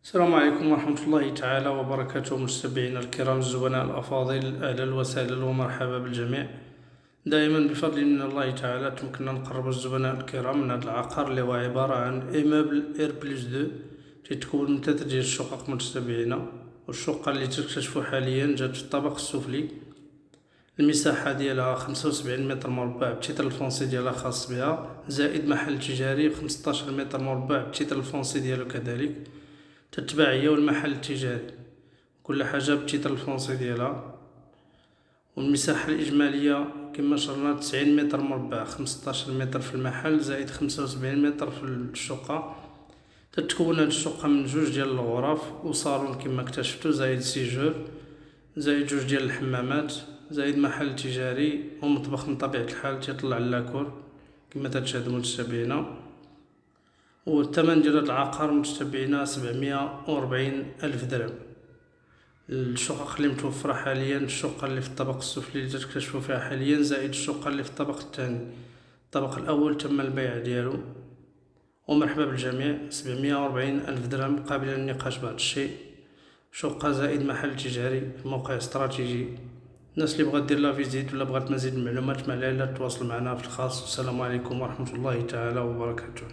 السلام عليكم ورحمة الله تعالى وبركاته، مستمعينا الكرام الزبناء الأفاضل، أهلا وسهلا ومرحبا بالجميع. دائما بفضل من الله تعالى تمكننا نقرب الزبناء الكرام من هذا العقار اللي هو عبارة عن إيمابل إير بلس دو، تتكون من 3 ديال الشقق متتابعين. والشقة اللي تكتشفوا حاليا جات في الطابق السفلي، المساحة ديالها 75 متر مربع بتيتر الفونسي ديالها خاص بها، زائد محل تجاري 15 متر مربع بتيتر الفونسي ديالو كذلك، تتبع هي والمحل التجاري كل حاجة بالتيتر الفونسي ديالها. والمساحة الإجمالية كما شرنا 90 متر مربع، 15 متر في المحل زائد 75 متر في الشقة. تتكون هاد الشقة من 2 ديال الغرف وصالون كما اكتشفتو، زائد سيجور، زائد 2 ديال الحمامات، زائد محل تجاري ومطبخ من طبيعة الحال تيطلع لاكور كما تتشاهدو متتابعينا. والثمن ديال هاد العقار متتبعينا 740 ألف درهم. الشقق اللي متوفرة حاليا الشقة اللي في الطابق السفلي اللي تكتشفوا فيها حاليا، زائد الشقة اللي في الطابق الثاني. الطابق الأول تم البيع ديالو. ومرحبا بالجميع، 740 ألف درهم قابلة للنقاش بعض الشيء. شقة زائد محل تجاري في موقع استراتيجي. الناس اللي بغات دير لا فيزيت ولا بغات مزيد من المعلومات ما عليها إلا تواصل معنا في الخاص. والسلام عليكم ورحمة الله تعالى وبركاته.